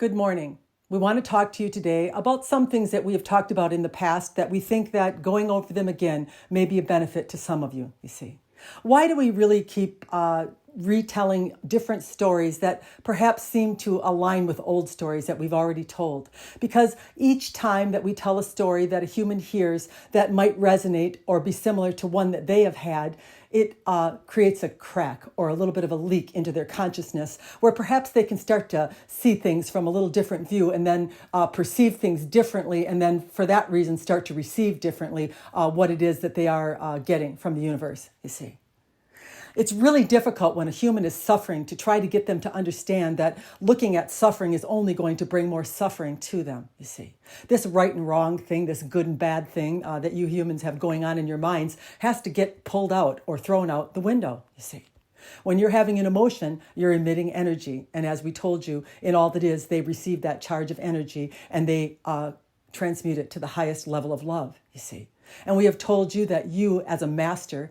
Good morning. We want to talk to you today about some things that we have talked about in the past that we think that going over them again may be a benefit to some of you, you see. Why do we really keep retelling different stories that perhaps seem to align with old stories that we've already told? Because each time that we tell a story that a human hears that might resonate or be similar to one that they have had, it creates a crack or a little bit of a leak into their consciousness where perhaps they can start to see things from a little different view and then perceive things differently, and then for that reason start to receive differently what it is that they are getting from the universe, you see. It's really difficult when a human is suffering to try to get them to understand that looking at suffering is only going to bring more suffering to them, you see. This right and wrong thing, this good and bad thing that you humans have going on in your minds has to get pulled out or thrown out the window, you see. When you're having an emotion, you're emitting energy. And as we told you, in all that is, they receive that charge of energy and they transmute it to the highest level of love, you see. And we have told you that you, as a master,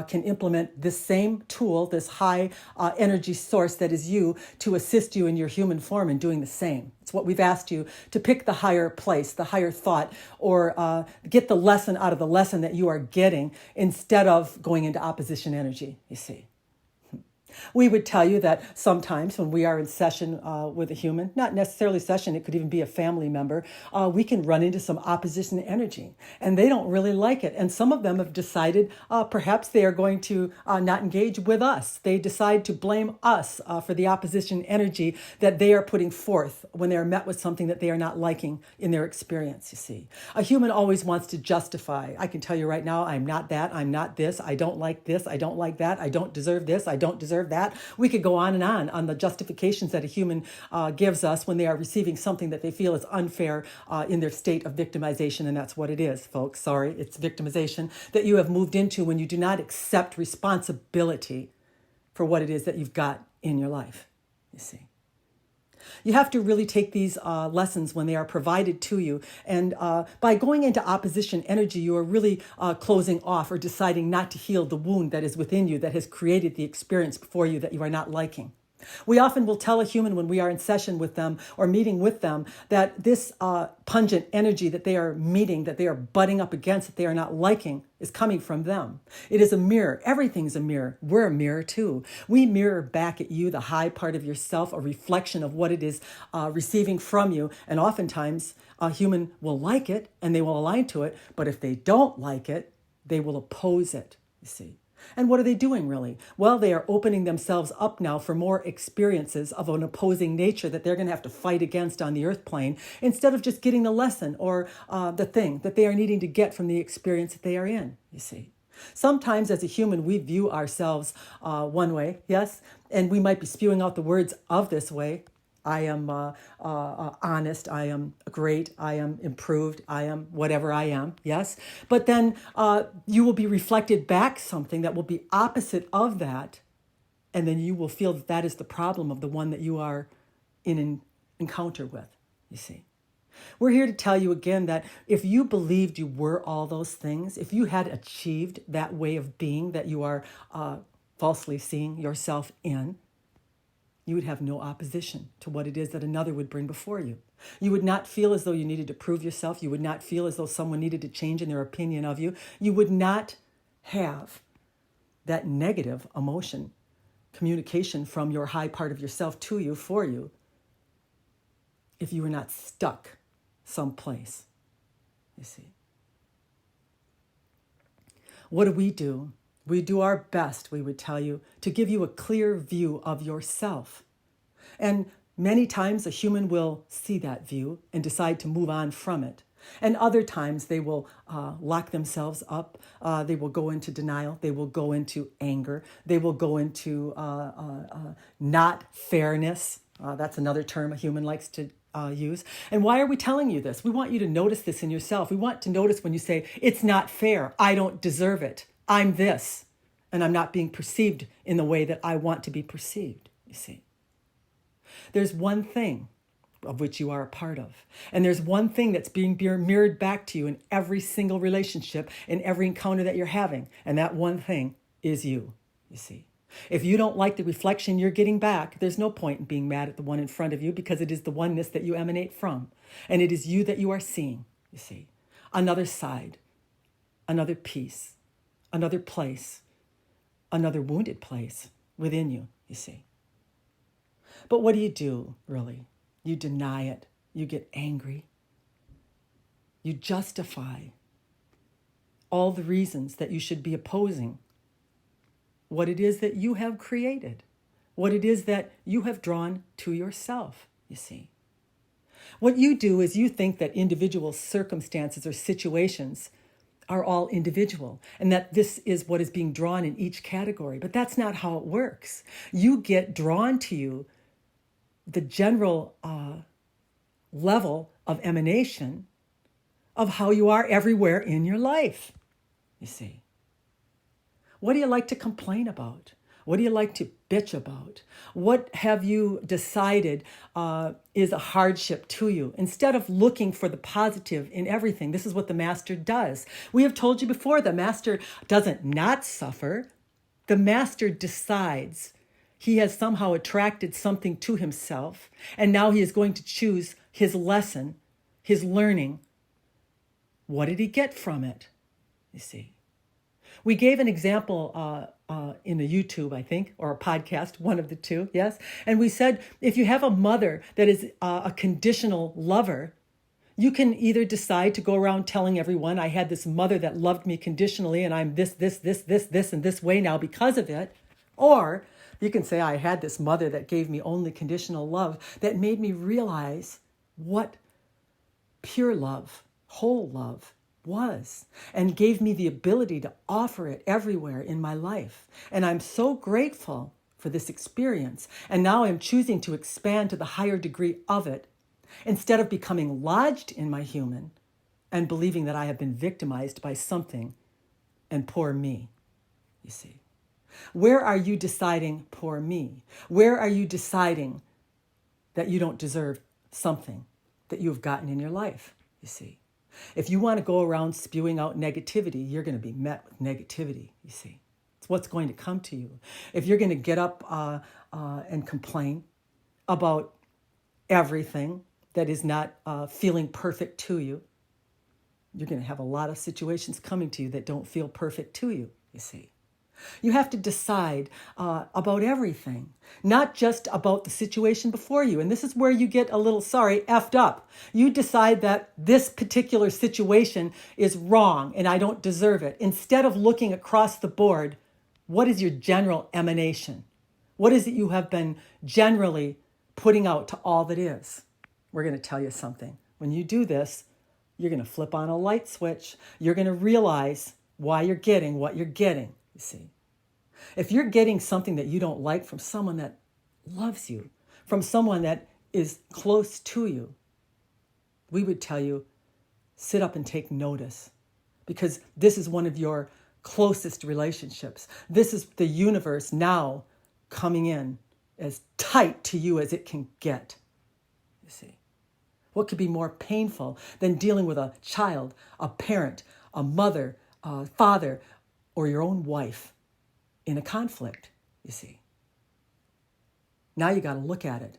can implement this same tool, this high energy source that is you, to assist you in your human form in doing the same. It's what we've asked you to pick the higher place, the higher thought, or get the lesson out of the lesson that you are getting instead of going into opposition energy, you see. We would tell you that sometimes when we are in session with a human, not necessarily session, it could even be a family member, we can run into some opposition energy and they don't really like it. And some of them have decided perhaps they are going to not engage with us. They decide to blame us for the opposition energy that they are putting forth when they are met with something that they are not liking in their experience, you see. A human always wants to justify. I can tell you right now, I'm not that, I'm not this, I don't like this, I don't like that, I don't deserve this, I don't deserve that. We could go on the justifications that a human gives us when they are receiving something that they feel is unfair in their state of victimization. And that's what it is, folks. Sorry, it's victimization that you have moved into when you do not accept responsibility for what it is that you've got in your life, you see. You have to really take these lessons when they are provided to you. And by going into opposition energy, you are really closing off or deciding not to heal the wound that is within you that has created the experience before you that you are not liking. We often will tell a human when we are in session with them or meeting with them that this pungent energy that they are meeting, that they are butting up against, that they are not liking, is coming from them. It is a mirror. Everything's a mirror. We're a mirror too. We mirror back at you the high part of yourself, a reflection of what it is receiving from you. And oftentimes a human will like it and they will align to it. But if they don't like it, they will oppose it, you see. And what are they doing really? Well, they are opening themselves up now for more experiences of an opposing nature that they're going to have to fight against on the earth plane instead of just getting the lesson or the thing that they are needing to get from the experience that they are in, you see. Sometimes as a human, we view ourselves one way, yes, and we might be spewing out the words of this way. I am honest, I am great, I am improved, I am whatever I am, yes? But then you will be reflected back something that will be opposite of that, and then you will feel that that is the problem of the one that you are in an encounter with, you see. We're here to tell you again that if you believed you were all those things, if you had achieved that way of being that you are falsely seeing yourself in, you would have no opposition to what it is that another would bring before you. You would not feel as though you needed to prove yourself. You would not feel as though someone needed to change in their opinion of you. You would not have that negative emotion, communication from your high part of yourself to you, for you, if you were not stuck someplace, you see. What do? We do our best, we would tell you, to give you a clear view of yourself. And many times a human will see that view and decide to move on from it. And other times they will lock themselves up. They will go into denial. They will go into anger. They will go into not fairness. That's another term a human likes to use. And why are we telling you this? We want you to notice this in yourself. We want to notice when you say, it's not fair. I don't deserve it. I'm this, and I'm not being perceived in the way that I want to be perceived, you see. There's one thing of which you are a part of, and there's one thing that's being mirrored back to you in every single relationship, in every encounter that you're having, and that one thing is you see. If you don't like the reflection you're getting back, there's no point in being mad at the one in front of you, because it is the oneness that you emanate from. And it is you that you are seeing, you see. Another side, another piece, another place, another wounded place within you, you see. But what do, really? You deny it. You get angry. You justify all the reasons that you should be opposing what it is that you have created, what it is that you have drawn to yourself, you see. What you do is you think that individual circumstances or situations are all individual, and that this is what is being drawn in each category. But that's not how it works. You get drawn to you the general level of emanation of how you are everywhere in your life, you see. What do you like to complain about? What do you like to bitch about? What have you decided is a hardship to you? Instead of looking for the positive in everything, this is what the master does. We have told you before, the master doesn't not suffer. The master decides he has somehow attracted something to himself, and now he is going to choose his lesson, his learning. What did he get from it? You see. We gave an example in a YouTube, I think, or a podcast, one of the two, yes? And we said, if you have a mother that is a conditional lover, you can either decide to go around telling everyone, I had this mother that loved me conditionally, and I'm this, and this way now because of it. Or you can say, I had this mother that gave me only conditional love that made me realize what pure love, whole love, was, and gave me the ability to offer it everywhere in my life. And I'm so grateful for this experience. And now I'm choosing to expand to the higher degree of it, instead of becoming lodged in my human and believing that I have been victimized by something and poor me, you see. Where are you deciding poor me? Where are you deciding that you don't deserve something that you've gotten in your life, you see? If you want to go around spewing out negativity, you're going to be met with negativity, you see. It's what's going to come to you. If you're going to get up and complain about everything that is not feeling perfect to you, you're going to have a lot of situations coming to you that don't feel perfect to you, you see. You have to decide about everything, not just about the situation before you. And this is where you get a little, effed up. You decide that this particular situation is wrong and I don't deserve it. Instead of looking across the board, what is your general emanation? What is it you have been generally putting out to all that is? We're going to tell you something. When you do this, you're going to flip on a light switch. You're going to realize why you're getting what you're getting. You see, if you're getting something that you don't like from someone that loves you, from someone that is close to you, we would tell you, sit up and take notice, because this is one of your closest relationships. This is the universe now coming in as tight to you as it can get. You see, what could be more painful than dealing with a child, a parent, a mother, a father, or your own wife in a conflict, you see? Now you got to look at it.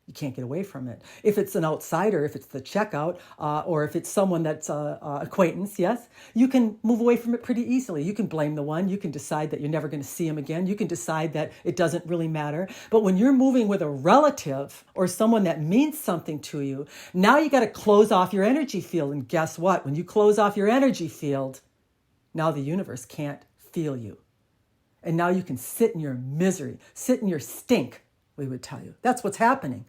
You can't get away from it. If it's an outsider, if it's the checkout, or if it's someone that's an acquaintance, yes, you can move away from it pretty easily. You can blame the one. You can decide that you're never going to see him again. You can decide that it doesn't really matter. But when you're moving with a relative or someone that means something to you, now you got to close off your energy field. And guess what? When you close off your energy field, now the universe can't feel you. And now you can sit in your misery, sit in your stink, we would tell you. That's what's happening.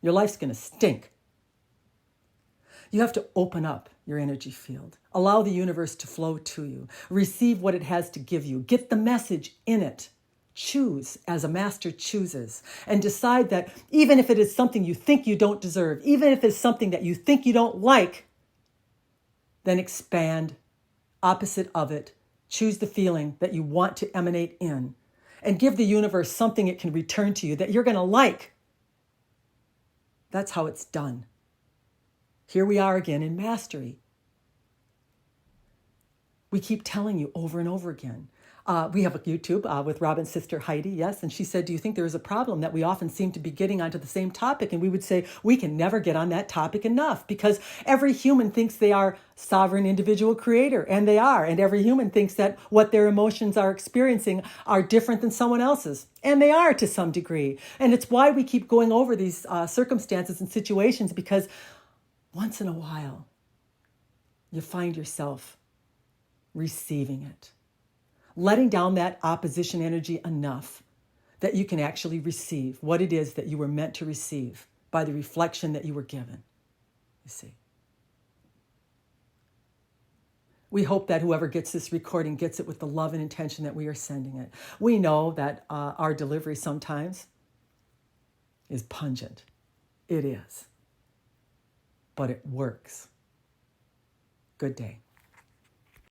Your life's going to stink. You have to open up your energy field. Allow the universe to flow to you. Receive what it has to give you. Get the message in it. Choose as a master chooses. And decide that even if it is something you think you don't deserve, even if it's something that you think you don't like, then expand opposite of it. Choose the feeling that you want to emanate in. And give the universe something it can return to you that you're going to like. That's how it's done. Here we are again in mastery. We keep telling you over and over again, We have a YouTube with Robin's sister Heidi, yes, and she said, do you think there is a problem that we often seem to be getting onto the same topic? And we would say, we can never get on that topic enough because every human thinks they are sovereign individual creator, and they are. And every human thinks that what their emotions are experiencing are different than someone else's, and they are to some degree. And it's why we keep going over these circumstances and situations, because once in a while, you find yourself receiving it, letting down that opposition energy enough that you can actually receive what it is that you were meant to receive by the reflection that you were given. You see. We hope that whoever gets this recording gets it with the love and intention that we are sending it. We know that our delivery sometimes is pungent. It is. But it works. Good day.